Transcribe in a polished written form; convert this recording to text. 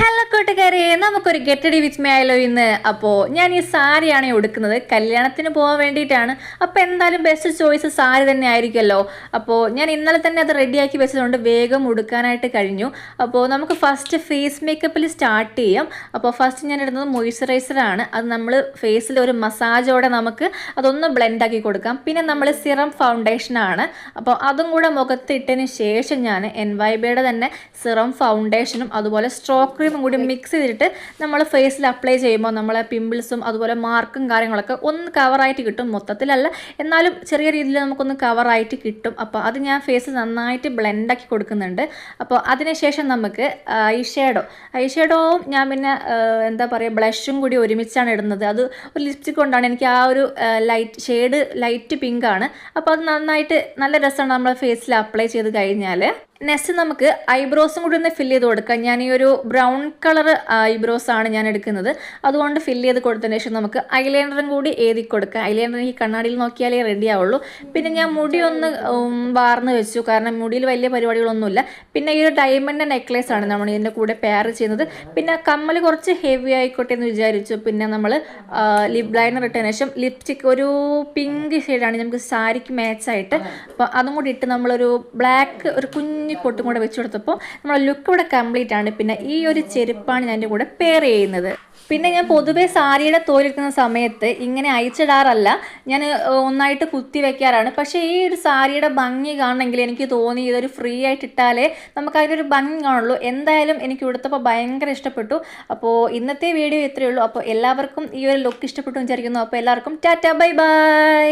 Hello കൂട്ടുകാരെ, നമുക്കൊരു get ready with me ആയാലോ ഇന്ന്. അപ്പോൾ ഞാൻ ഈ സാരിയാണ് ഉടുക്കുന്നത്, കല്യാണത്തിന് പോകാൻ വേണ്ടിയിട്ടാണ്. അപ്പോൾ എന്തായാലും ബെസ്റ്റ് ചോയ്സ് സാരി തന്നെ ആയിരിക്കുമല്ലോ. അപ്പോൾ ഞാൻ ഇന്നലെ തന്നെ അത് റെഡിയാക്കി വെച്ചതുകൊണ്ട് വേഗം ഉടുക്കാനായിട്ട് കഴിഞ്ഞു. അപ്പോൾ നമുക്ക് ഫസ്റ്റ് ഫേസ് മേക്കപ്പിൽ സ്റ്റാർട്ട് ചെയ്യാം. അപ്പോൾ ഫസ്റ്റ് ഞാൻ ഇടുന്നത് മോയ്സ്ചറൈസറാണ്. അത് നമ്മൾ ഫേസിൽ ഒരു മസാജോടെ നമുക്ക് അതൊന്ന് ബ്ലെൻഡാക്കി കൊടുക്കാം. പിന്നെ നമ്മൾ സിറം ഫൗണ്ടേഷനാണ്. അപ്പോൾ അതും കൂടെ മുഖത്തിട്ടതിന് ശേഷം ഞാൻ NYBയുടെ തന്നെ സിറം ഫൗണ്ടേഷനും അതുപോലെ സ്ട്രോക്ക് ക്രീമും കൂടി മിക്സ് ചെയ്തിട്ട് നമ്മൾ ഫേസിൽ അപ്ലൈ ചെയ്യുമ്പോൾ നമ്മളെ പിമ്പിൾസും അതുപോലെ മാർക്കും കാര്യങ്ങളൊക്കെ ഒന്ന് കവറായിട്ട് കിട്ടും. മൊത്തത്തിലല്ല, എന്നാലും ചെറിയ രീതിയിൽ നമുക്കൊന്ന് കവറായിട്ട് കിട്ടും. അപ്പോൾ അത് ഞാൻ ഫേസ് നന്നായിട്ട് ബ്ലെൻഡാക്കി കൊടുക്കുന്നുണ്ട്. അപ്പോൾ അതിനുശേഷം നമുക്ക് ഐഷേഡോവും ഞാൻ പിന്നെ എന്താ പറയുക, ബ്ലഷും കൂടി ഒരുമിച്ചാണ് ഇടുന്നത്. അത് ഒരു ലിപ്സ്റ്റിക് കൊണ്ടാണ്. എനിക്ക് ആ ഒരു ലൈറ്റ് പിങ്കാണ്. അപ്പോൾ അത് നന്നായിട്ട് നല്ല രസമാണ് നമ്മൾ ഫേസിൽ അപ്ലൈ ചെയ്ത് കഴിഞ്ഞാൽ. നെക്സ്റ്റ് നമുക്ക് ഐബ്രോസും കൂടി ഒന്ന് ഫില്ല് ചെയ്ത് കൊടുക്കാം. ഞാൻ ഈ ഒരു ബ്രൗൺ കളർ ഐബ്രോസ് ആണ് ഞാൻ എടുക്കുന്നത്. അതുകൊണ്ട് ഫില്ല് ചെയ്ത് കൊടുത്തതിന് ശേഷം നമുക്ക് ഐലൈനറും കൂടി എഴുതി കൊടുക്കാം. ഐലൈനർ ഈ കണ്ണാടിയിൽ നോക്കിയാലേ റെഡി ആവുള്ളൂ. പിന്നെ ഞാൻ മുടി ഒന്ന് വാർന്ന് വെച്ചു, കാരണം മുടിയിൽ വലിയ പരിപാടികളൊന്നുമില്ല. പിന്നെ ഈ ഒരു ഡയമണ്ട് നെക്ലേസ് ആണ് നമ്മൾ ഇതിൻ്റെ കൂടെ പെയർ ചെയ്യുന്നത്. പിന്നെ കമ്മൽ കുറച്ച് ഹെവി ആയിക്കോട്ടെ എന്ന് വിചാരിച്ചു. പിന്നെ നമ്മൾ ലിപ് ലൈനർ ഇട്ടതിന് ശേഷം ലിപ്സ്റ്റിക് ഒരു പിങ്ക് ഷെയ്ഡാണ് നമുക്ക് സാരിക്ക് മാച്ചായിട്ട്. അപ്പോൾ അതും കൂടി ഇട്ട് നമ്മളൊരു ബ്ലാക്ക് ഒരു കുഞ്ഞ് പൊട്ടും കൂടെ വെച്ച് കൊടുത്തപ്പോൾ നമ്മളെ ലുക്ക് ഇവിടെ കംപ്ലീറ്റ് ആണ്. പിന്നെ ഈ ഒരു ചെരുപ്പാണ് ഞാൻ എൻ്റെ കൂടെ പെയർ ചെയ്യുന്നത്. പിന്നെ ഞാൻ പൊതുവേ സാരിയുടെ തോലിരിക്കുന്ന സമയത്ത് ഇങ്ങനെ അയച്ചിടാറല്ല, ഞാൻ ഒന്നായിട്ട് കുത്തി വെക്കാറാണ്. പക്ഷേ ഈ ഒരു സാരിയുടെ ഭംഗി കാണണമെങ്കിൽ എനിക്ക് തോന്നി ഇതൊരു ഫ്രീ ആയിട്ട് ഇട്ടാലേ നമുക്ക് അതിനൊരു ഭംഗി കാണുള്ളൂ. എന്തായാലും എനിക്ക് ഉടുത്തപ്പോൾ ഭയങ്കര ഇഷ്ടപ്പെട്ടു. അപ്പോൾ ഇന്നത്തെ വീഡിയോ ഇത്രയേ ഉള്ളൂ. അപ്പോൾ എല്ലാവർക്കും ഈ ഒരു ലുക്ക് ഇഷ്ടപ്പെട്ടു വിചാരിക്കുന്നു. അപ്പോൾ എല്ലാവർക്കും ടാറ്റ, ബൈ ബൈ.